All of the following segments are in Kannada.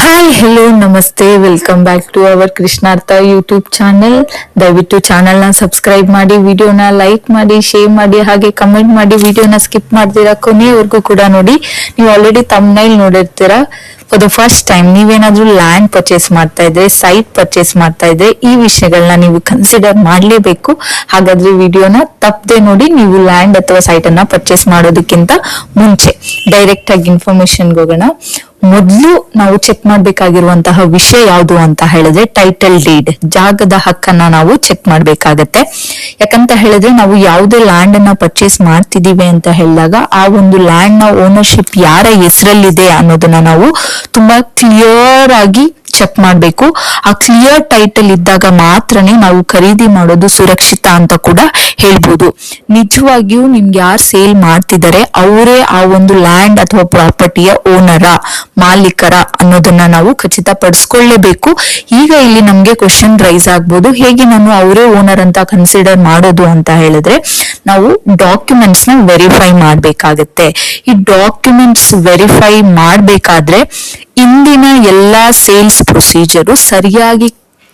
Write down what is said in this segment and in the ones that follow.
ಹಾಯ್ ಹೆಲೋ ನಮಸ್ತೆ, welcome back to our Krishnartha YouTube channel. ದಯವಿಟ್ಟು ಚಾನೆಲ್ ನ ಸಬ್ಸ್ಕ್ರೈಬ್ ಮಾಡಿ, ವಿಡಿಯೋನ ಲೈಕ್ ಮಾಡಿ, ಶೇರ್ ಮಾಡಿ, ಹಾಗೆ ಕಮೆಂಟ್ ಮಾಡಿ. ವಿಡಿಯೋನ ಸ್ಕಿಪ್ ಮಾಡ್ತೀರಾ ಕೊನೆಯವರೆಗೂ ಕೂಡ ನೋಡಿ. ನೀವು ಆಲ್ರೆಡಿ ತಮ್ನೈಲ್ ನೋಡಿರ್ತೀರಾ. ಫಾರ್ ದ ಫಸ್ಟ್ ಟೈಮ್ ನೀವೇನಾದ್ರೂ ಲ್ಯಾಂಡ್ ಪರ್ಚೇಸ್ ಮಾಡ್ತಾ ಇದ್ರೆ, ಸೈಟ್ ಪರ್ಚೇಸ್ ಮಾಡ್ತಾ ಇದ್ರೆ, ಈ ವಿಷಯಗಳನ್ನ ನೀವು ಕನ್ಸಿಡರ್ ಮಾಡ್ಲೇಬೇಕು. ಹಾಗಾದ್ರೆ ವಿಡಿಯೋನ ತಪ್ಪದೆ ನೋಡಿ. ನೀವು ಲ್ಯಾಂಡ್ ಅಥವಾ ಸೈಟ್ ಅನ್ನ ಪರ್ಚೇಸ್ ಮಾಡೋದಕ್ಕಿಂತ ಮುಂಚೆ ಡೈರೆಕ್ಟ್ ಆಗಿ ಇನ್ಫಾರ್ಮೇಶನ್ ಹೋಗೋಣ. ಮೊದಲು ನಾವು ಚೆಕ್ ಮಾಡ್ಬೇಕಾಗಿರುವಂತಹ ವಿಷಯ ಯಾವುದು ಅಂತ ಹೇಳಿದ್ರೆ ಟೈಟಲ್ ಡೀಡ್, ಜಾಗದ ಹಕ್ಕನ್ನ ನಾವು ಚೆಕ್ ಮಾಡ್ಬೇಕಾಗತ್ತೆ. ಯಾಕಂತ ಹೇಳಿದ್ರೆ ನಾವು ಯಾವುದೇ ಲ್ಯಾಂಡ್ ಅನ್ನ ಪರ್ಚೇಸ್ ಮಾಡ್ತಿದೀವಿ ಅಂತ ಹೇಳಿದಾಗ ಆ ಒಂದು ಲ್ಯಾಂಡ್ ನ ಓನರ್ಶಿಪ್ ಯಾರ ಹೆಸರಲ್ಲಿದೆ ಅನ್ನೋದನ್ನ ನಾವು ತುಂಬಾ ಕ್ಲಿಯರ್ ಆಗಿ ಚೆಕ್ ಮಾಡ್ಬೇಕು. ಆ ಕ್ಲಿಯರ್ ಟೈಟಲ್ ಇದ್ದಾಗ ಮಾತ್ರನೇ ನಾವು ಖರೀದಿ ಮಾಡೋದು ಸುರಕ್ಷಿತ ಅಂತ ಕೂಡ ಹೇಳ್ಬೋದು. ನಿಜವಾಗಿಯೂ ನಿಮ್ಗೆ ಯಾರು ಸೇಲ್ ಮಾಡ್ತಿದ್ದಾರೆ ಅವರೇ ಆ ಒಂದು ಲ್ಯಾಂಡ್ ಅಥವಾ ಪ್ರಾಪರ್ಟಿಯ ಓನರ, ಮಾಲೀಕರ ಅನ್ನೋದನ್ನ ನಾವು ಖಚಿತಪಡಿಸ್ಕೊಳ್ಳೇಬೇಕು. ಈಗ ಇಲ್ಲಿ ನಮ್ಗೆ ಕ್ವಶನ್ ರೈಸ್ ಆಗ್ಬೋದು, ಹೇಗೆ ನಾನು ಅವರೇ ಓನರ್ ಅಂತ ಕನ್ಸಿಡರ್ ಮಾಡೋದು ಅಂತ ಹೇಳಿದ್ರೆ ನಾವು ಡಾಕ್ಯುಮೆಂಟ್ಸ್ ನ ವೆರಿಫೈ ಮಾಡ್ಬೇಕಾಗತ್ತೆ. ಈ ಡಾಕ್ಯುಮೆಂಟ್ಸ್ ವೆರಿಫೈ ಮಾಡ್ಬೇಕಾದ್ರೆ ಇಂದಿನ ಎಲ್ಲಾ ಸೇಲ್ಸ್ ಪ್ರೊಸೀಜರು ಸರಿಯಾಗಿ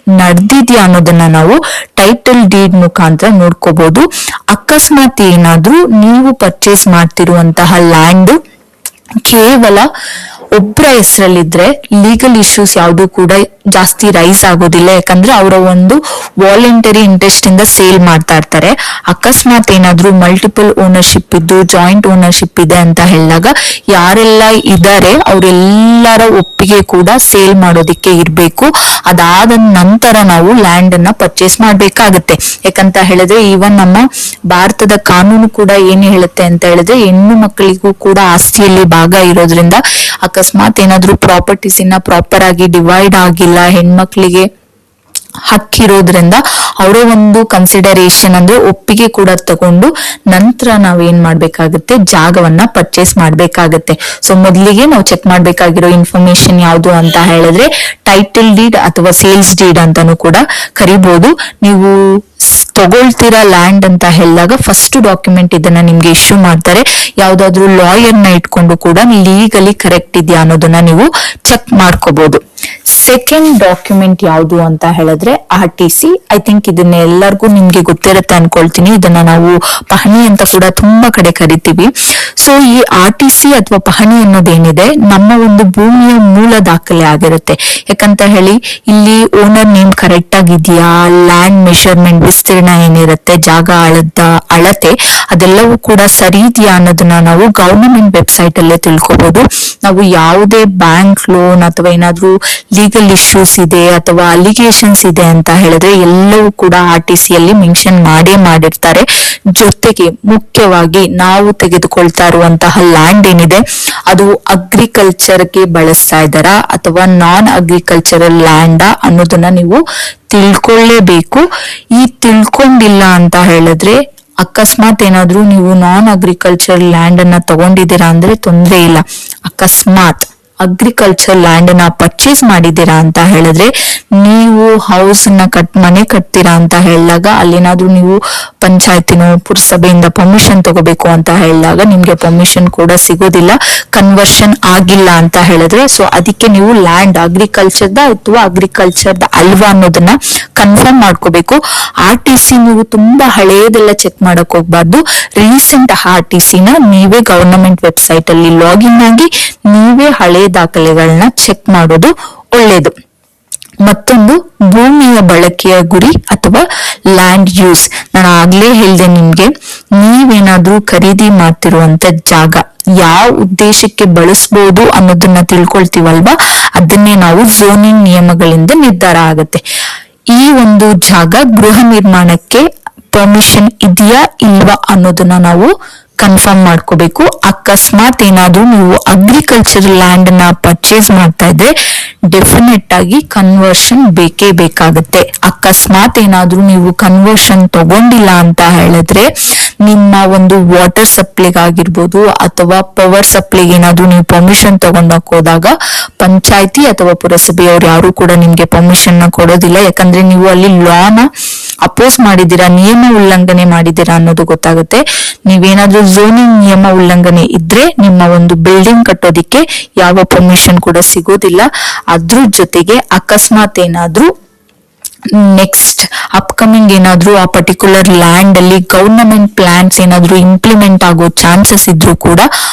ನಡೆದಿದ್ಯಾ ಅನ್ನೋದನ್ನ ನಾವು ಟೈಟಲ್ ಡೀಡ್ ಮುಖಾಂತರ ನೋಡ್ಕೋಬಹುದು. ಅಕಸ್ಮಾತ್ ಏನಾದ್ರೂ ನೀವು ಪರ್ಚೇಸ್ ಮಾಡ್ತಿರುವಂತಹ ಲ್ಯಾಂಡ್ ಕೇವಲ ಒಬ್ಬರ ಹೆಸರಲ್ಲಿದ್ರೆ ಲೀಗಲ್ ಇಶ್ಯೂಸ್ ಯಾವುದು ಕೂಡ ಜಾಸ್ತಿ ರೈಸ್ ಆಗೋದಿಲ್ಲ. ಯಾಕಂದ್ರೆ ಅವರ ಒಂದು ವಾಲಂಟರಿ ಇಂಟ್ರೆಸ್ಟ್ ಇಂದ ಸೇಲ್ ಮಾಡ್ತಾ ಇರ್ತಾರೆ. ಅಕಸ್ಮಾತ್ ಏನಾದ್ರೂ ಮಲ್ಟಿಪಲ್ ಓನರ್ಶಿಪ್ ಇದ್ದು ಜಾಯಿಂಟ್ ಓನರ್ಶಿಪ್ ಇದೆ ಅಂತ ಹೇಳಿದಾಗ ಯಾರೆಲ್ಲ ಇದ್ದಾರೆ ಅವರೆಲ್ಲರ ಒಪ್ಪಿಗೆ ಕೂಡ ಸೇಲ್ ಮಾಡೋದಿಕ್ಕೆ ಇರ್ಬೇಕು. ಅದಾದ ನಂತರ ನಾವು ಲ್ಯಾಂಡ್ ಅನ್ನ ಪರ್ಚೇಸ್ ಮಾಡ್ಬೇಕಾಗತ್ತೆ. ಯಾಕಂತ ಹೇಳಿದ್ರೆ ಈವನ್ ನಮ್ಮ ಭಾರತದ ಕಾನೂನು ಕೂಡ ಏನ್ ಹೇಳುತ್ತೆ ಅಂತ ಹೇಳಿದ್ರೆ ಹೆಣ್ಣು ಮಕ್ಕಳಿಗೂ ಕೂಡ ಆಸ್ತಿಯಲ್ಲಿ ಭಾಗ ಇರೋದ್ರಿಂದ ಅಕಸ್ಮಾತ್ ಏನಾದ್ರೂ ಪ್ರಾಪರ್ಟೀಸ್ ಇನ್ನ ಪ್ರಾಪರ್ ಆಗಿ ಡಿವೈಡ್ ಆಗಿಲ್ಲ, ಹೆಣ್ಮಕ್ಳಿಗೆ ಹಕ್ಕಿರೋದ್ರಿಂದ ಅವರ ಒಂದು ಕನ್ಸಿಡರೇಷನ್ ಅಂದ್ರೆ ಒಪ್ಪಿಗೆ ಕೂಡ ತಗೊಂಡು ನಂತರ ನಾವ್ ಏನ್ ಮಾಡ್ಬೇಕಾಗತ್ತೆ, ಜಾಗವನ್ನ ಪರ್ಚೇಸ್ ಮಾಡ್ಬೇಕಾಗತ್ತೆ. ಸೊ ಮೊದಲಿಗೆ ನಾವು ಚೆಕ್ ಮಾಡ್ಬೇಕಾಗಿರೋ ಇನ್ಫಾರ್ಮೇಶನ್ ಯಾವುದು ಅಂತ ಹೇಳಿದ್ರೆ ಟೈಟಲ್ ಡೀಡ್ ಅಥವಾ ಸೇಲ್ಸ್ ಡೀಡ್ ಅಂತಾನು ಕೂಡ ಕರಿಬಹುದು. ನೀವು ತಗೊಳ್ತಿರೋ ಲ್ಯಾಂಡ್ ಅಂತ ಹೇಳಿದಾಗ ಫಸ್ಟ್ ಡಾಕ್ಯುಮೆಂಟ್ ಇದನ್ನ ನಿಮ್ಗೆ ಇಶ್ಯೂ ಮಾಡ್ತಾರೆ. ಯಾವ್ದಾದ್ರು ಲಾಯರ್ ನ ಇಟ್ಕೊಂಡು ಕೂಡ ಲೀಗಲಿ ಕರೆಕ್ಟ್ ಇದೆಯಾ ಅನ್ನೋದನ್ನ ನೀವು ಚೆಕ್ ಮಾಡ್ಕೋಬಹುದು. ಸೆಕೆಂಡ್ ಡಾಕ್ಯುಮೆಂಟ್ ಯಾವುದು ಅಂತ ಹೇಳಿದ್ರೆ RTC. ಐ ಥಿಂಕ್ ಇದನ್ನ ಎಲ್ಲರಿಗೂ ನಿಮ್ಗೆ ಗೊತ್ತಿರುತ್ತೆ ಅನ್ಕೊಳ್ತೀನಿ. ಇದನ್ನ ನಾವು ಪಹಣಿ ಅಂತ ಕೂಡ ತುಂಬಾ ಕಡೆ ಕರಿತೀವಿ. ಸೊ ಈ RTC ಅಥವಾ ಪಹಣಿ ಅನ್ನೋದೇನಿದೆ ನಮ್ಮ ಒಂದು ಭೂಮಿಯ ಮೂಲ ದಾಖಲೆ ಆಗಿರುತ್ತೆ. ಯಾಕಂತ ಹೇಳಿ ಇಲ್ಲಿ ಓನರ್ ನೇಮ್ ಕರೆಕ್ಟ್ ಆಗಿದೆಯಾ, ಲ್ಯಾಂಡ್ ಮೆಷರ್ಮೆಂಟ್ ವಿಸ್ತೀರ್ಣ ಏನಿರುತ್ತೆ, ಜಾಗ ಅಳತೆ ಅದೆಲ್ಲವೂ ಕೂಡ ಸರಿ ಇದೆಯಾ ಅನ್ನೋದನ್ನ ನಾವು ಗವರ್ನಮೆಂಟ್ ವೆಬ್ಸೈಟ್ ಅಲ್ಲೇ ತಿಳ್ಕೊಬಹುದು. ನಾವು ಯಾವುದೇ ಬ್ಯಾಂಕ್ ಲೋನ್ ಅಥವಾ ಏನಾದ್ರೂ ಲೀಗಲ್ ಇಶ್ಯೂಸ್ ಇದೆ ಅಥವಾ ಅಲಿಗೇಷನ್ಸ್ ಇದೆ ಅಂತ ಹೇಳಿದ್ರೆ ಎಲ್ಲವೂ ಕೂಡ RTC ಅಲ್ಲಿ ಮೆನ್ಷನ್ ಮಾಡಿರ್ತಾರೆ. ಜೊತೆಗೆ ಮುಖ್ಯವಾಗಿ ನಾವು ತೆಗೆದುಕೊಳ್ತಾ ಇರುವಂತಹ ಲ್ಯಾಂಡ್ ಏನಿದೆ ಅದು ಅಗ್ರಿಕಲ್ಚರ್ಗೆ ಬಳಸ್ತಾ ಇದ್ದಾರಾ ಅಥವಾ ನಾನ್ ಅಗ್ರಿಕಲ್ಚರಲ್ ಲ್ಯಾಂಡ್ ಅನ್ನೋದನ್ನ ನೀವು ತಿಳ್ಕೊಳ್ಳೇಬೇಕು. ಈ ತಿಳ್ಕೊಂಡಿಲ್ಲ ಅಂತ ಹೇಳಿದ್ರೆ ಅಕಸ್ಮಾತ್ ಏನಾದ್ರೂ ನೀವು ನಾನ್ ಅಗ್ರಿಕಲ್ಚರ್ ಲ್ಯಾಂಡ್ ಅನ್ನ ತಗೊಂಡಿದ್ದೀರಾ ಅಂದ್ರೆ ತೊಂದ್ರೆ ಇಲ್ಲ. ಅಕಸ್ಮಾತ್ ಅಗ್ರಿಕಲ್ಚರ್ ಲ್ಯಾಂಡ್ ನ ಪರ್ಚೇಸ್ ಮಾಡಿದ್ದೀರಾ ಅಂತ ಹೇಳಿದ್ರೆ ನೀವು ಹೌಸ್ ನ ಮನೆ ಕಟ್ತೀರಾ ಅಂತ ಹೇಳಿದಾಗ ಅಲ್ಲೇನಾದ್ರೂ ನೀವು ಪಂಚಾಯತಿನೋ ಪುರಸಭೆಯಿಂದ ಪರ್ಮಿಷನ್ ತಗೋಬೇಕು ಅಂತ ಹೇಳಿದಾಗ ನಿಮ್ಗೆ ಪರ್ಮಿಷನ್ ಕೂಡ ಸಿಗೋದಿಲ್ಲ, ಕನ್ವರ್ಷನ್ ಆಗಿಲ್ಲ ಅಂತ ಹೇಳಿದ್ರೆ. ಸೊ ಅದಕ್ಕೆ ನೀವು ಲ್ಯಾಂಡ್ ಅಗ್ರಿಕಲ್ಚರ್ದ ಅಥವಾ ಅಗ್ರಿಕಲ್ಚರ್ದ ಅಲ್ವಾ ಅನ್ನೋದನ್ನ ಕನ್ಫರ್ಮ್ ಮಾಡ್ಕೋಬೇಕು. RTC ನೀವು ತುಂಬಾ ಹಳೆಯದೆಲ್ಲ ಚೆಕ್ ಮಾಡಕ್ ಹೋಗ್ಬಾರ್ದು. ರೀಸೆಂಟ್ RTC ನ ನೀವೇ ಗವರ್ನಮೆಂಟ್ ವೆಬ್ಸೈಟ್ ಅಲ್ಲಿ ಲಾಗಿನ್ ಆಗಿ ನೀವೇ ಹಳೆ ದಾಖಲೆಗಳನ್ನ ಚೆಕ್ ಮಾಡೋದು ಒಳ್ಳೇದು. ಮತ್ತೊಂದು ಭೂಮಿಯ ಬಳಕೆಯ ಗುರಿ ಅಥವಾ ಲ್ಯಾಂಡ್ ಯೂಸ್. ನಾನು ಆಗ್ಲೇ ಹೇಳ್ದೆ ನಿಮ್ಗೆ, ನೀವೇನಾದ್ರೂ ಖರೀದಿ ಮಾಡ್ತಿರುವಂತ ಜಾಗ ಯಾವ ಉದ್ದೇಶಕ್ಕೆ ಬಳಸಬಹುದು ಅನ್ನೋದನ್ನ ತಿಳ್ಕೊಳ್ತೀವಲ್ವಾ, ಅದನ್ನೇ ನಾವು ಝೋನಿಂಗ್ ನಿಯಮಗಳಿಂದ ನಿರ್ಧಾರ ಆಗತ್ತೆ. ಈ ಒಂದು ಜಾಗ ಗೃಹ ನಿರ್ಮಾಣಕ್ಕೆ ಪರ್ಮಿಷನ್ ಇದೆಯಾ ಇಲ್ವಾ ಅನ್ನೋದನ್ನ ನಾವು ಕನ್ಫರ್ಮ್ ಮಾಡ್ಕೋಬೇಕು. ಅಕಸ್ಮಾತ್ ಏನಾದ್ರೂ ನೀವು ಅಗ್ರಿಕಲ್ಚರ್ ಲ್ಯಾಂಡ್ ನ ಪರ್ಚೇಸ್ ಮಾಡ್ತಾ ಇದ್ರೆ ಡೆಫಿನೆಟ್ ಆಗಿ ಕನ್ವರ್ಷನ್ ಬೇಕೇ ಬೇಕಾಗುತ್ತೆ. ಅಕಸ್ಮಾತ್ ಏನಾದ್ರೂ ನೀವು ಕನ್ವರ್ಷನ್ ತಗೊಂಡಿಲ್ಲ ಅಂತ ಹೇಳಿದ್ರೆ ನಿಮ್ಮ ಒಂದು ವಾಟರ್ ಸಪ್ಲೈಗ್ ಆಗಿರ್ಬೋದು ಅಥವಾ ಪವರ್ ಸಪ್ಲೈಗೆ ಏನಾದ್ರೂ ನೀವು ಪರ್ಮಿಷನ್ ತಗೊಂಡೋಕ್ ಹೋದಾಗ ಪಂಚಾಯತಿ ಅಥವಾ ಪುರಸಭೆಯವ್ರು ಯಾರು ಕೂಡ ನಿಮ್ಗೆ ಪರ್ಮಿಷನ್ ನ ಕೊಡೋದಿಲ್ಲ. ಯಾಕಂದ್ರೆ ನೀವು ಅಲ್ಲಿ ಲಾನ ಅಪೋಸ್ ಮಾಡಿದೀರಾ, ನಿಯಮ ಉಲ್ಲಂಘನೆ ಮಾಡಿದೀರಾ ಅನ್ನೋದು ಗೊತ್ತಾಗುತ್ತೆ. ನೀವೇನಾದ್ರೂ ಝೋನಿಂಗ್ ನಿಯಮ ಉಲ್ಲಂಘನೆ ಇದ್ರೆ ನಿಮ್ಮ ಒಂದು ಬಿಲ್ಡಿಂಗ್ ಕಟ್ಟೋದಿಕ್ಕೆ ಯಾವ ಪರ್ಮಿಷನ್ ಕೂಡ ಸಿಗೋದಿಲ್ಲ. ಅದ್ರ ಜೊತೆಗೆ ಅಕಸ್ಮಾತ್ ಏನಾದ್ರೂ ನೆಕ್ಸ್ಟ್ ಅಪ್ಕಮಿಂಗ್ ಏನಾದ್ರೂ ಆ ಪರ್ಟಿಕ್ಯುಲರ್ ಲ್ಯಾಂಡ್ ಅಲ್ಲಿ ಗವರ್ನಮೆಂಟ್ ಪ್ಲಾನ್ಸ್ ಏನಾದ್ರೂ ಇಂಪ್ಲಿಮೆಂಟ್ ಆಗೋ ಚಾನ್ಸಸ್ ಇದ್ರೂ ಕೂಡ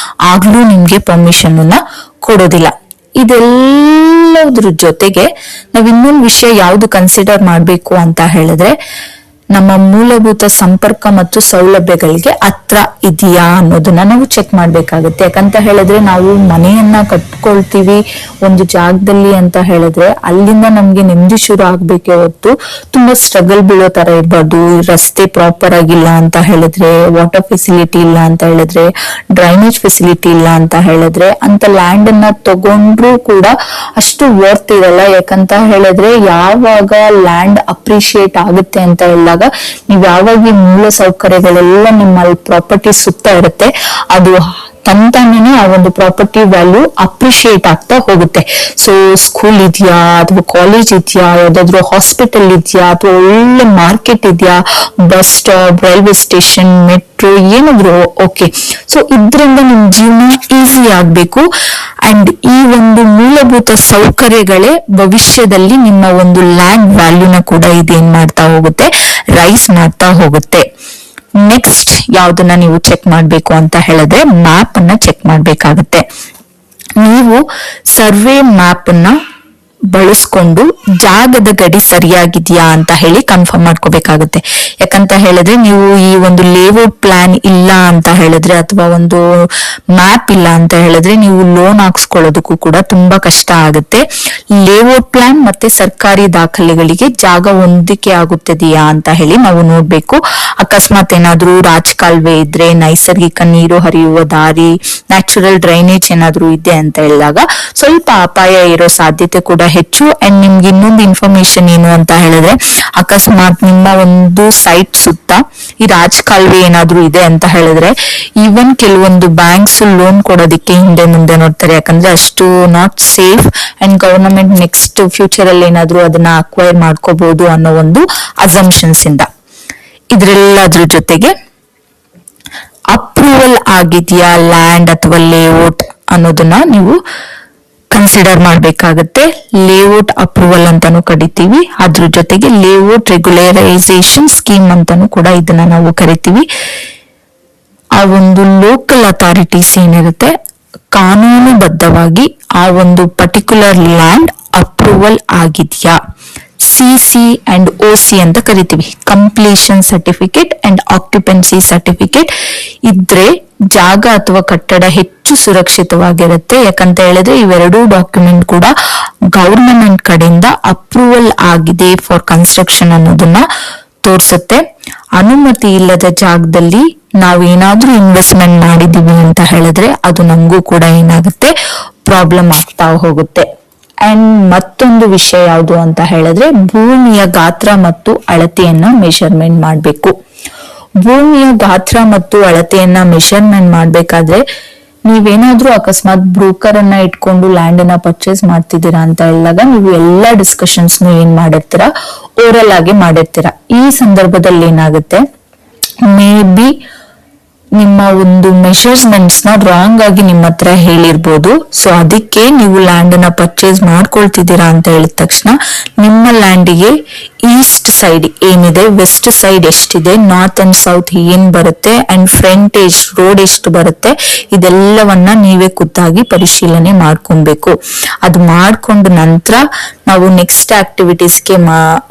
ಆಗ್ಲೂ ನಿಮ್ಗೆ ಪರ್ಮಿಷನ್ ಅನ್ನ ಕೊಡೋದಿಲ್ಲ. ಇದೆಲ್ಲದ್ರ ಜೊತೆಗೆ ನಾವ್ ಇನ್ನೊಂದು ವಿಷಯ ಯಾವ್ದು ಕನ್ಸಿಡರ್ ಮಾಡ್ಬೇಕು ಅಂತ ಹೇಳಿದ್ರೆ, ನಮ್ಮ ಮೂಲಭೂತ ಸಂಪರ್ಕ ಮತ್ತು ಸೌಲಭ್ಯಗಳಿಗೆ ಹತ್ರ ಇದೆಯಾ ಅನ್ನೋದನ್ನ ನಾವು ಚೆಕ್ ಮಾಡ್ಬೇಕಾಗತ್ತೆ. ಯಾಕಂತ ಹೇಳಿದ್ರೆ ನಾವು ಮನೆಯನ್ನ ಕಟ್ಕೊಳ್ತೀವಿ ಒಂದು ಜಾಗದಲ್ಲಿ ಅಂತ ಹೇಳಿದ್ರೆ ಅಲ್ಲಿಂದ ನಮ್ಗೆ ನೆಮ್ಮದಿ ಶುರು ಆಗ್ಬೇಕೆ ಹೊತ್ತು ತುಂಬಾ ಸ್ಟ್ರಗಲ್ ಬೀಳೋ ತರ ಇರ್ಬಾರ್ದು. ರಸ್ತೆ ಪ್ರಾಪರ್ ಆಗಿಲ್ಲ ಅಂತ ಹೇಳಿದ್ರೆ, ವಾಟರ್ ಫೆಸಿಲಿಟಿ ಇಲ್ಲ ಅಂತ ಹೇಳಿದ್ರೆ, ಡ್ರೈನೇಜ್ ಫೆಸಿಲಿಟಿ ಇಲ್ಲ ಅಂತ ಹೇಳಿದ್ರೆ ಅಂತ ಲ್ಯಾಂಡ್ ಅನ್ನ ತಗೊಂಡ್ರು ಕೂಡ ಅಷ್ಟು ವರ್ತ್ ಇರಲ್ಲ. ಯಾಕಂತ ಹೇಳಿದ್ರೆ ಯಾವಾಗ ಲ್ಯಾಂಡ್ ಅಪ್ರಿಶಿಯೇಟ್ ಆಗುತ್ತೆ ಅಂತ ಹೇಳಿದಾಗ ನೀವು ಯಾವಾಗ ಈ ಮೂಲ ಸೌಕರ್ಯಗಳೆಲ್ಲ ನಿಮ್ಮ ಪ್ರಾಪರ್ಟಿ ಸುತ್ತ ಇರುತ್ತೆ, ಅದು ತಂತಾನೇ ಆ ಒಂದು ಪ್ರಾಪರ್ಟಿ ವ್ಯಾಲ್ಯೂ ಅಪ್ರಿಶಿಯೇಟ್ ಆಗ್ತಾ ಹೋಗುತ್ತೆ. ಸೊ ಸ್ಕೂಲ್ ಇದೆಯಾ ಅಥವಾ ಕಾಲೇಜ್ ಇದೆಯಾ, ಯಾವ್ದಾದ್ರು ಹಾಸ್ಪಿಟಲ್ ಇದೆಯಾ, ಅಥವಾ ಒಳ್ಳೆ ಮಾರ್ಕೆಟ್ ಇದೆಯಾ, bus stop, railway station, metro ಏನಾದ್ರು ಓಕೆ. ಸೊ ಇದ್ರಿಂದ ನಿಮ್ ಜೀವನ ಈಸಿ ಆಗ್ಬೇಕು. ಅಂಡ್ ಈ ಒಂದು ಮೂಲಭೂತ ಸೌಕರ್ಯಗಳೇ ಭವಿಷ್ಯದಲ್ಲಿ ನಿಮ್ಮ ಒಂದು ಲ್ಯಾಂಡ್ ವ್ಯಾಲ್ಯೂನ ಕೂಡ ಇದೇನ್ ಮಾಡ್ತಾ ಹೋಗುತ್ತೆ, ರೈಸ್ ಮಾಡ್ತಾ ಹೋಗುತ್ತೆ. ನೆಕ್ಸ್ಟ್ ಯಾವ್ದನ್ನ ನೀವು ಚೆಕ್ ಮಾಡ್ಬೇಕು ಅಂತ ಹೇಳಿದ್ರೆ ಮ್ಯಾಪ್ ಅನ್ನ ಚೆಕ್ ಮಾಡ್ಬೇಕಾಗತ್ತೆ. ನೀವು ಸರ್ವೆ ಮ್ಯಾಪ್ ಅನ್ನ ಬಳಸ್ಕೊಂಡು ಜಾಗದ ಗಡಿ ಸರಿಯಾಗಿದ್ಯಾ ಅಂತ ಹೇಳಿ ಕನ್ಫರ್ಮ್ ಮಾಡ್ಕೋಬೇಕಾಗುತ್ತೆ. ಯಾಕಂತ ಹೇಳಿದ್ರೆ ನೀವು ಈ ಒಂದು ಲೇಔಟ್ ಪ್ಲಾನ್ ಇಲ್ಲ ಅಂತ ಹೇಳಿದ್ರೆ ಅಥವಾ ಒಂದು ಮ್ಯಾಪ್ ಇಲ್ಲ ಅಂತ ಹೇಳಿದ್ರೆ ನೀವು ಲೋನ್ ಹಾಕ್ಸ್ಕೊಳ್ಳೋದಕ್ಕೂ ಕೂಡ ತುಂಬಾ ಕಷ್ಟ ಆಗುತ್ತೆ. ಲೇಔಟ್ ಪ್ಲಾನ್ ಮತ್ತೆ ಸರ್ಕಾರಿ ದಾಖಲೆಗಳಿಗೆ ಜಾಗ ಹೊಂದಿಕೆ ಆಗುತ್ತದೆಯಾ ಅಂತ ಹೇಳಿ ನಾವು ನೋಡ್ಬೇಕು. ಅಕಸ್ಮಾತ್ ಏನಾದ್ರೂ ರಾಜಕಾಲುವೆ ಇದ್ರೆ, ನೈಸರ್ಗಿಕ ನೀರು ಹರಿಯುವ ದಾರಿ, ನ್ಯಾಚುರಲ್ ಡ್ರೈನೇಜ್ ಏನಾದ್ರೂ ಇದೆ ಅಂತ ಹೇಳಿದಾಗ ಸ್ವಲ್ಪ ಅಪಾಯ ಇರೋ ಸಾಧ್ಯತೆ ಕೂಡ ಹೆಚ್ಚು. ಅಂಡ್ ನಿಮ್ಗೆ ಇನ್ನೊಂದು ಇನ್ಫಾರ್ಮೇಶನ್ ಏನು ಅಂತ ಹೇಳಿದ್ರೆ, ಅಕಸ್ಮಾತ್ ನಿಮ್ಮ ಒಂದು ಸೈಟ್ ಸುತ್ತ ಈ ರಾಜಕಾಲುವೆ ಏನಾದ್ರೂ ಇದೆ ಅಂತ ಹೇಳಿದ್ರೆ ಈವನ್ ಕೆಲವೊಂದು ಬ್ಯಾಂಕ್ಸ್ ಲೋನ್ ಕೊಡೋದಿಕ್ಕೆ ಹಿಂದೆ ಮುಂದೆ ನೋಡ್ತಾರೆ. ಯಾಕಂದ್ರೆ ಅಷ್ಟು not safe and government next future ಅಲ್ಲಿ ಏನಾದ್ರೂ ಅದನ್ನ ಅಕ್ವೈರ್ ಮಾಡ್ಕೋಬಹುದು ಅನ್ನೋ ಒಂದು ಅಸಂಪ್ಷನ್ಸ್ ಇಂದ. ಇದ್ರೆಲ್ಲದ್ರ ಜೊತೆಗೆ ಅಪ್ರೂವಲ್ ಆಗಿದೆಯಾ ಲ್ಯಾಂಡ್ ಅಥವಾ ಲೇಔಟ್ ಅನ್ನೋದನ್ನ ನೀವು ಕನ್ಸಿಡರ್ ಮಾಡ್ಬೇಕಾಗತ್ತೆ. ಲೇಔಟ್ ಅಪ್ರೂವಲ್ ಅಂತಾನು ಕರಿತೀವಿ. ಅದ್ರ ಜೊತೆಗೆ ಲೇಔಟ್ ರೆಗ್ಯುಲರೈಸೇಷನ್ ಸ್ಕೀಮ್ ಅಂತಾನು ಕೂಡ ಇದನ್ನ ನಾವು ಕರಿತೀವಿ. ಆ ಒಂದು ಲೋಕಲ್ ಅಥಾರಿಟೀಸ್ ಏನಿರುತ್ತೆ ಕಾನೂನುಬದ್ಧವಾಗಿ ಆ ಒಂದು ಪರ್ಟಿಕ್ಯುಲರ್ ಲ್ಯಾಂಡ್ ಅಪ್ರೂವಲ್ ಆಗಿದೆಯಾ, CC ಅಂಡ್ OC ಅಂತ ಕರಿತೀವಿ, completion certificate and occupancy certificate ಇದ್ರೆ ಜಾಗ ಅಥವಾ ಕಟ್ಟಡ ಹೆಚ್ಚು ಸುರಕ್ಷಿತವಾಗಿರುತ್ತೆ. ಯಾಕಂತ ಹೇಳಿದ್ರೆ ಇವೆರಡೂ ಡಾಕ್ಯುಮೆಂಟ್ ಕೂಡ ಗವರ್ನಮೆಂಟ್ ಕಡೆಯಿಂದ ಅಪ್ರೂವಲ್ ಆಗಿದೆ ಫಾರ್ ಕನ್ಸ್ಟ್ರಕ್ಷನ್ ಅನ್ನೋದನ್ನ ತೋರಿಸುತ್ತೆ. ಅನುಮತಿ ಇಲ್ಲದ ಜಾಗದಲ್ಲಿ ನಾವೇನಾದ್ರೂ ಇನ್ವೆಸ್ಟ್ಮೆಂಟ್ ಮಾಡಿದೀವಿ ಅಂತ ಹೇಳಿದ್ರೆ ಅದು ನಮಗೂ ಕೂಡ ಏನಾಗುತ್ತೆ, ಪ್ರಾಬ್ಲಮ್ ಆಗ್ತಾ ಹೋಗುತ್ತೆ. ಅಂಡ್ ಮತ್ತೊಂದು ವಿಷಯ ಯಾವುದು ಅಂತ ಹೇಳಿದ್ರೆ ಭೂಮಿಯ ಗಾತ್ರ ಮತ್ತು ಅಳತೆಯನ್ನ ಮೆಷರ್ಮೆಂಟ್ ಮಾಡಬೇಕು. ಭೂಮಿಯ ಗಾತ್ರ ಮತ್ತು ಅಳತೆಯನ್ನ ಮೆಷರ್ಮೆಂಟ್ ಮಾಡ್ಬೇಕಾದ್ರೆ ನೀವೇನಾದ್ರೂ ಅಕಸ್ಮಾತ್ ಬ್ರೋಕರ್ ಅನ್ನ ಇಟ್ಕೊಂಡು ಲ್ಯಾಂಡ್ ಅನ್ನ ಪರ್ಚೇಸ್ ಮಾಡ್ತಿದ್ದೀರಾ ಅಂತ ಹೇಳಿದಾಗ ನೀವು ಎಲ್ಲಾ ಡಿಸ್ಕಷನ್ಸ್ ಏನ್ ಮಾಡಿರ್ತೀರಾ, ಓರಲ್ ಆಗಿ ಮಾಡಿರ್ತೀರಾ. ಈ ಸಂದರ್ಭದಲ್ಲಿ ಏನಾಗುತ್ತೆ, ಮೇ ಬಿ ನಿಮ್ಮ ಒಂದು ಮೆಷರ್ಮೆಂಟ್ಸ್ ನ ರಾಂಗ್ ಆಗಿ ನಿಮ್ಮ ಹತ್ರ ಹೇಳಿರ್ಬೋದು. ಸೊ ಅದಕ್ಕೆ ನೀವು ಲ್ಯಾಂಡ್ ಅನ್ನ ಪರ್ಚೇಸ್ ಮಾಡ್ಕೊಳ್ತಿದ್ದೀರಾ ಅಂತ ಹೇಳಿದ ತಕ್ಷಣ ನಿಮ್ಮ ಲ್ಯಾಂಡಿಗೆ ಈಸ್ಟ್ ಸೈಡ್ ಏನಿದೆ, ವೆಸ್ಟ್ ಸೈಡ್ ಎಷ್ಟಿದೆ, ನಾರ್ತ್ ಅಂಡ್ ಸೌತ್ ಏನ್ ಬರುತ್ತೆ, ಅಂಡ್ ಫ್ರಂಟೇಜ್ ರೋಡ್ ಎಷ್ಟು ಬರುತ್ತೆ, ಇದೆಲ್ಲವನ್ನ ನೀವೇ ಖುದ್ದಾಗಿ ಪರಿಶೀಲನೆ ಮಾಡ್ಕೊಬೇಕು. ಅದು ಮಾಡ್ಕೊಂಡ ನಂತರ ನಾವು ನೆಕ್ಸ್ಟ್ ಆಕ್ಟಿವಿಟೀಸ್ಗೆ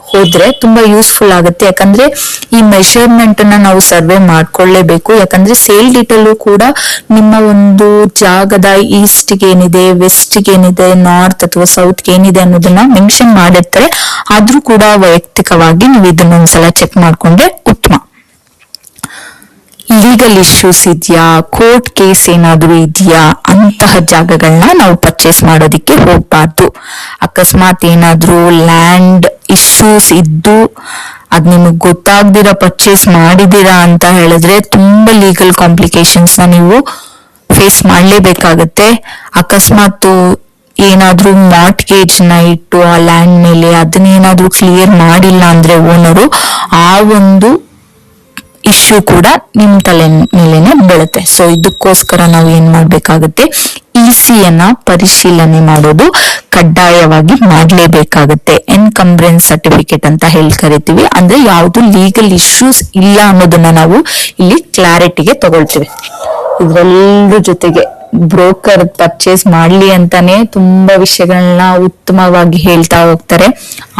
ಹೋದ್ರೆ ತುಂಬಾ ಯೂಸ್ಫುಲ್ ಆಗುತ್ತೆ. ಯಾಕಂದ್ರೆ ಈ ಮೆಷರ್ಮೆಂಟ್ ಅನ್ನ ನಾವು ಸರ್ವೆ ಮಾಡ್ಕೊಳ್ಳೇಬೇಕು. ಯಾಕಂದ್ರೆ ಸೇಲ್ ಡೀಟೇಲ್ ಕೂಡ ನಿಮ್ಮ ಒಂದು ಜಾಗದ ಈಸ್ಟ್ ಏನಿದೆ, ವೆಸ್ಟ್ ಏನಿದೆ, ನಾರ್ತ್ ಅಥವಾ ಸೌತ್ ಏನಿದೆ ಅನ್ನೋದನ್ನ ಮೆನ್ಷನ್ ಮಾಡಿರ್ತಾರೆ. ಆದ್ರೂ ಕೂಡ ವೈಯಕ್ತಿಕವಾಗಿ ನೀವು ಇದನ್ನ ಒಂದ್ಸಲ ಚೆಕ್ ಮಾಡ್ಕೊಂಡ್ರೆ ಉತ್ತಮ. ಲೀಗಲ್ ಇಶ್ಯೂಸ್ ಇದೆಯಾ, ಕೋರ್ಟ್ ಕೇಸ್ ಏನಾದ್ರೂ ಇದೆಯಾ ಅಂತಹ ಜಾಗಗಳನ್ನ ನಾವು ಪರ್ಚೇಸ್ ಮಾಡೋದಿಕ್ಕೆ ಹೋಗ್ಬಾರ್ದು. ಅಕಸ್ಮಾತ್ ಏನಾದ್ರೂ ಲ್ಯಾಂಡ್ ಇಶ್ಯೂಸ್ ಇದ್ದು ಅದ್ ನಿಮಗ್ ಗೊತ್ತಾಗ್ದಿರ ಪರ್ಚೇಸ್ ಮಾಡಿದೀರಾ ಅಂತ ಹೇಳಿದ್ರೆ ತುಂಬಾ ಲೀಗಲ್ ಕಾಂಪ್ಲಿಕೇಶನ್ಸ್ ನ ನೀವು ಫೇಸ್ ಮಾಡ್ಲೇಬೇಕಾಗತ್ತೆ. ಅಕಸ್ಮಾತ್ ಏನಾದ್ರೂ ಮಾರ್ಟ್ಗೇಜ್ನ ಇಟ್ಟು ಆ ಲ್ಯಾಂಡ್ ಮೇಲೆ ಅದನ್ನೇನಾದ್ರೂ ಕ್ಲಿಯರ್ ಮಾಡಿಲ್ಲ ಅಂದ್ರೆ ಓನರು, ಆ ಒಂದು ಇಶ್ಯೂ ಕೂಡ ನಿಮ್ ತಲೆ ಮೇಲೆನೆ ಬೀಳುತ್ತೆ. ಸೊ ಇದಕ್ಕೋಸ್ಕರ ನಾವು ಏನ್ ಮಾಡ್ಬೇಕಾಗತ್ತೆ, ಇಸಿಯನ್ನ ಪರಿಶೀಲನೆ ಮಾಡೋದು ಕಡ್ಡಾಯವಾಗಿ ಮಾಡ್ಲೇಬೇಕಾಗತ್ತೆ. ಎನ್ಕಂಬ್ರೆನ್ಸ್ ಸರ್ಟಿಫಿಕೇಟ್ ಅಂತ ಹೇಳಿ ಕರಿತೀವಿ. ಅಂದ್ರೆ ಯಾವ್ದು ಲೀಗಲ್ ಇಶ್ಯೂಸ್ ಇಲ್ಲ ಅನ್ನೋದನ್ನ ನಾವು ಇಲ್ಲಿ ಕ್ಲಾರಿಟಿಗೆ ತಗೊಳ್ತೀವಿ. ಇದ್ರೆಲ್ಲರ ಜೊತೆಗೆ ಬ್ರೋಕರ್ ಪರ್ಚೇಸ್ ಮಾಡ್ಲಿ ಅಂತಾನೆ ತುಂಬಾ ವಿಷಯಗಳನ್ನ ಉತ್ತಮವಾಗಿ ಹೇಳ್ತಾ ಹೋಗ್ತಾರೆ.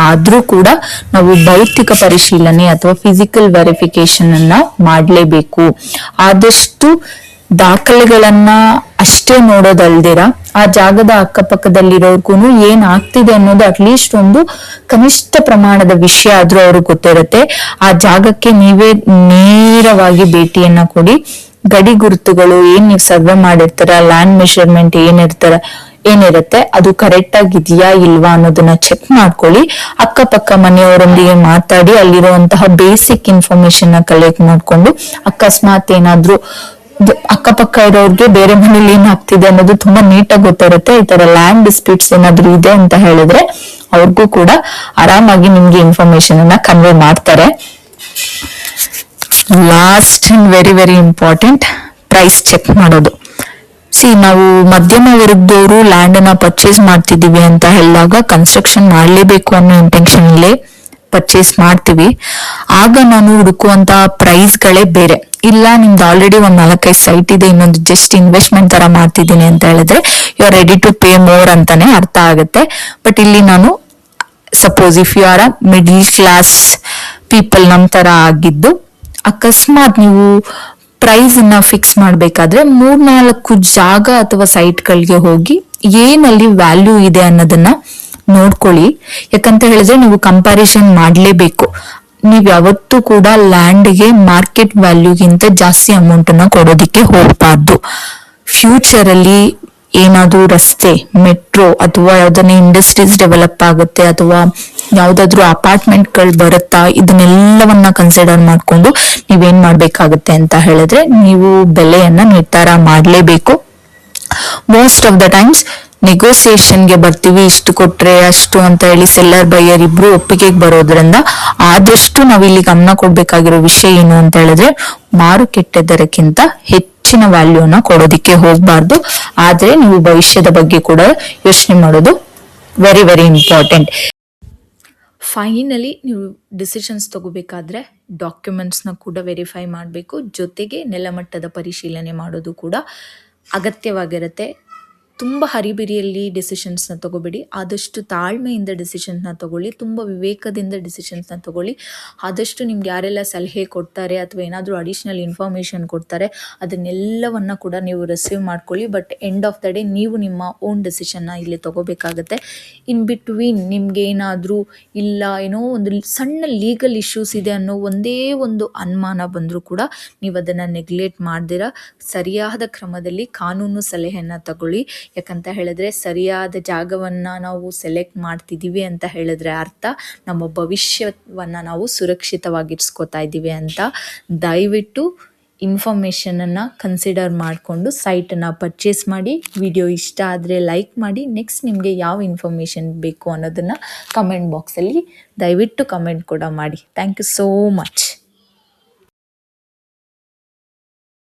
ಆದ್ರೂ ಕೂಡ ನಾವು ಭೌತಿಕ ಪರಿಶೀಲನೆ ಅಥವಾ ಫಿಸಿಕಲ್ ವೆರಿಫಿಕೇಶನ್ ಅನ್ನ ಮಾಡ್ಲೇಬೇಕು. ಆದಷ್ಟು ದಾಖಲೆಗಳನ್ನ ಅಷ್ಟೇ ನೋಡೋದಲ್ದಿರ ಆ ಜಾಗದ ಅಕ್ಕಪಕ್ಕದಲ್ಲಿರೋರ್ಗು ಏನ್ ಆಗ್ತಿದೆ ಅನ್ನೋದು ಅಟ್ಲೀಸ್ಟ್ ಒಂದು ಕನಿಷ್ಠ ಪ್ರಮಾಣದ ವಿಷಯ ಆದ್ರೂ ಅವ್ರಿಗೆ ಗೊತ್ತಿರುತ್ತೆ. ಆ ಜಾಗಕ್ಕೆ ನೀವೇ ನೇರವಾಗಿ ಭೇಟಿಯನ್ನ ಕೊಡಿ. ಗಡಿ ಗುರುತುಗಳು ಏನ್ ನೀವು ಸರ್ವೆ ಮಾಡಿರ್ತಾರ, ಲ್ಯಾಂಡ್ ಮೆಷರ್ಮೆಂಟ್ ಏನಿರುತ್ತೆ ಅದು ಕರೆಕ್ಟ್ ಆಗಿದೆಯಾ ಇಲ್ವಾ ಅನ್ನೋದನ್ನ ಚೆಕ್ ಮಾಡ್ಕೊಳ್ಳಿ. ಅಕ್ಕಪಕ್ಕ ಮನೆಯವರೊಂದಿಗೆ ಮಾತಾಡಿ ಅಲ್ಲಿರುವಂತಹ ಬೇಸಿಕ್ ಇನ್ಫಾರ್ಮೇಶನ್ ನ ಕಲೆಕ್ಟ್ ಮಾಡ್ಕೊಂಡು, ಅಕಸ್ಮಾತ್ ಏನಾದ್ರೂ ಅಕ್ಕಪಕ್ಕ ಇರೋರ್ಗೆ ಬೇರೆ ಮನೇಲಿ ಏನ್ ಆಗ್ತಿದೆ ಅನ್ನೋದು ತುಂಬಾ ನೀಟಾಗಿ ಗೊತ್ತಿರುತ್ತೆ. ಈ ತರ ಲ್ಯಾಂಡ್ ಡಿಸ್ಪ್ಯೂಟ್ಸ್ ಏನಾದ್ರು ಇದೆ ಅಂತ ಹೇಳಿದ್ರೆ ಅವ್ರಿಗೂ ಕೂಡ ಆರಾಮಾಗಿ ನಿಮ್ಗೆ ಇನ್ಫಾರ್ಮೇಶನ್ ಅನ್ನ ಕನ್ವೆ ಮಾಡ್ತಾರೆ. Last and very very important, price check ಮಾಡೋದು. ನಾವು ಮಧ್ಯಮ ವರ್ಗದವರು ಲ್ಯಾಂಡ್ ಅನ್ನ ಪರ್ಚೇಸ್ ಮಾಡ್ತಿದೀವಿ ಅಂತ ಹೇಳಿದಾಗ ಕನ್ಸ್ಟ್ರಕ್ಷನ್ ಮಾಡ್ಲೇಬೇಕು ಅನ್ನೋ ಇಂಟೆನ್ಷನ್ ಅಲ್ಲೇ ಪರ್ಚೇಸ್ ಮಾಡ್ತೀವಿ. ಆಗ ನಾನು ಹುಡುಕುವಂತಹ ಪ್ರೈಸ್ ಗಳೇ ಬೇರೆ. ಇಲ್ಲ ನಿಮ್ದು ಆಲ್ರೆಡಿ ಒಂದ್ 4-5 ಸೈಟ್ ಇದೆ, ಇನ್ನೊಂದು ಜಸ್ಟ್ ಇನ್ವೆಸ್ಟ್ಮೆಂಟ್ ತರ ಮಾಡ್ತಿದ್ದೀನಿ ಅಂತ ಹೇಳಿದ್ರೆ you are ready to pay more ಅಂತಾನೆ ಅರ್ಥ ಆಗುತ್ತೆ. ಬಟ್ ಇಲ್ಲಿ ನಾನು suppose if you are a middle class people ನಮ್ ತರ ಆಗಿದ್ದು, ಅಕಸ್ಮಾತ್ ನೀವು ಪ್ರೈಸ್ ಅನ್ನ ಫಿಕ್ಸ್ ಮಾಡ್ಬೇಕಾದ್ರೆ 3-4 ಜಾಗ ಅಥವಾ ಸೈಟ್ ಗಳಿಗೆ ಹೋಗಿ ಏನಲ್ಲಿ ವ್ಯಾಲ್ಯೂ ಇದೆ ಅನ್ನೋದನ್ನ ನೋಡ್ಕೊಳ್ಳಿ. ಯಾಕಂತ ಹೇಳಿದ್ರೆ ನೀವು ಕಂಪ್ಯಾರಿಸನ್ ಮಾಡ್ಲೇಬೇಕು. ನೀವ್ ಯಾವತ್ತೂ ಕೂಡ ಲ್ಯಾಂಡ್ಗೆ ಮಾರ್ಕೆಟ್ ವ್ಯಾಲ್ಯೂಗಿಂತ ಜಾಸ್ತಿ ಅಮೌಂಟ್ ಅನ್ನ ಕೊಡೋದಿಕ್ಕೆ ಹೋಗ್ಬಾರ್ದು. ಫ್ಯೂಚರ್ ಅಲ್ಲಿ ಏನಾದ್ರೂ ರಸ್ತೆ, ಮೆಟ್ರೋ ಅಥವಾ ಯಾವ್ದನ್ನ ಇಂಡಸ್ಟ್ರೀಸ್ ಡೆವಲಪ್ ಆಗುತ್ತೆ ಅಥವಾ ಯಾವ್ದಾದ್ರು ಅಪಾರ್ಟ್ಮೆಂಟ್ ಗಳು ಬರುತ್ತಾ, ಇದನ್ನೆಲ್ಲವನ್ನ ಕನ್ಸಿಡರ್ ಮಾಡ್ಕೊಂಡು ನೀವೇನ್ ಮಾಡ್ಬೇಕಾಗುತ್ತೆ ಅಂತ ಹೇಳಿದ್ರೆ ನೀವು ಬೆಲೆಯನ್ನ ನಿರ್ಧಾರ ಮಾಡ್ಲೇಬೇಕು. ಮೋಸ್ಟ್ ಆಫ್ ದ ಟೈಮ್ಸ್ ನೆಗೋಸಿಯೇಷನ್ಗೆ ಬರ್ತೀವಿ, ಇಷ್ಟು ಕೊಟ್ರೆ ಅಷ್ಟು ಅಂತ ಹೇಳಿ ಸೆಲ್ಲರ್ ಬೈಯರ್ ಇಬ್ರು ಒಪ್ಪಿಗೆಗೆ ಬರೋದ್ರಿಂದ ಆದಷ್ಟು ನಾವಿಲ್ಲಿ ಗಮನ ಕೊಡ್ಬೇಕಾಗಿರೋ ವಿಷಯ ಏನು ಅಂತ ಹೇಳಿದ್ರೆ ಮಾರುಕಟ್ಟೆ ದರಕ್ಕಿಂತ ಹೆಚ್ಚಿನ ವ್ಯಾಲ್ಯೂನ ಕೊಡೋದಿಕ್ಕೆ ಹೋಗ್ಬಾರ್ದು. ಆದ್ರೆ ನೀವು ಭವಿಷ್ಯದ ಬಗ್ಗೆ ಕೂಡ ಯೋಚನೆ ಮಾಡೋದು ವೆರಿ ವೆರಿ ಇಂಪಾರ್ಟೆಂಟ್. ಫೈನಲಿ ನೀವು ಡಿಸಿಷನ್ಸ್ ತಗೋಬೇಕಾದ್ರೆ ಡಾಕ್ಯುಮೆಂಟ್ಸ್ನ ಕೂಡ ವೆರಿಫೈ ಮಾಡಬೇಕು. ಜೊತೆಗೆ ನೆಲಮಟ್ಟದ ಪರಿಶೀಲನೆ ಮಾಡೋದು ಕೂಡ ಅಗತ್ಯವಾಗಿರುತ್ತೆ. ತುಂಬ ಹರಿಬಿರಿಯಲ್ಲಿ ಡಿಸಿಷನ್ಸ್ನ ತಗೋಬೇಡಿ. ಆದಷ್ಟು ತಾಳ್ಮೆಯಿಂದ ಡಿಸಿಷನ್ಸ್ನ ತಗೊಳ್ಳಿ, ತುಂಬ ವಿವೇಕದಿಂದ ಡಿಸಿಷನ್ಸ್ನ ತಗೊಳ್ಳಿ. ಆದಷ್ಟು ನಿಮ್ಗೆ ಯಾರೆಲ್ಲ ಸಲಹೆ ಕೊಡ್ತಾರೆ ಅಥವಾ ಏನಾದರೂ ಅಡಿಷ್ನಲ್ ಇನ್ಫಾರ್ಮೇಷನ್ ಕೊಡ್ತಾರೆ ಅದನ್ನೆಲ್ಲವನ್ನು ಕೂಡ ನೀವು ರಿಸೀವ್ ಮಾಡ್ಕೊಳ್ಳಿ. But end of the day ನೀವು ನಿಮ್ಮ ಓನ್ ಡಿಸಿಷನ್ನ ಇಲ್ಲಿ ತಗೋಬೇಕಾಗತ್ತೆ. ಇನ್ ಬಿಟ್ವೀನ್ ನಿಮ್ಗೆ ಏನಾದರೂ ಇಲ್ಲ ಏನೋ ಒಂದು ಸಣ್ಣ ಲೀಗಲ್ ಇಶ್ಯೂಸ್ ಇದೆ ಅನ್ನೋ ಒಂದೇ ಒಂದು ಅನುಮಾನ ಬಂದರೂ ಕೂಡ ನೀವು ಅದನ್ನು ನೆಗ್ಲೆಕ್ಟ್ ಮಾಡ್ದಿರ ಸರಿಯಾದ ಕ್ರಮದಲ್ಲಿ ಕಾನೂನು ಸಲಹೆಯನ್ನು ತಗೊಳ್ಳಿ. ಯಾಕಂತ ಹೇಳಿದ್ರೆ ಸರಿಯಾದ ಜಾಗವನ್ನು ನಾವು ಸೆಲೆಕ್ಟ್ ಮಾಡ್ತಿದ್ದೀವಿ ಅಂತ ಹೇಳಿದ್ರೆ ಅರ್ಥ ನಮ್ಮ ಭವಿಷ್ಯವನ್ನು ನಾವು ಸುರಕ್ಷಿತವಾಗಿರಿಸ್ಕೋತಾ ಇದ್ದೀವಿ ಅಂತ. ದಯವಿಟ್ಟು ಇನ್ಫಾರ್ಮೇಷನನ್ನು ಕನ್ಸಿಡರ್ ಮಾಡಿಕೊಂಡು ಸೈಟನ್ನು ಪರ್ಚೇಸ್ ಮಾಡಿ. ವಿಡಿಯೋ ಇಷ್ಟ ಆದರೆ ಲೈಕ್ ಮಾಡಿ. ನೆಕ್ಸ್ಟ್ ನಿಮಗೆ ಯಾವ ಇನ್ಫಾರ್ಮೇಷನ್ ಬೇಕು ಅನ್ನೋದನ್ನು ಕಮೆಂಟ್ ಬಾಕ್ಸಲ್ಲಿ ದಯವಿಟ್ಟು ಕಮೆಂಟ್ ಕೂಡ ಮಾಡಿ. Thank you so much.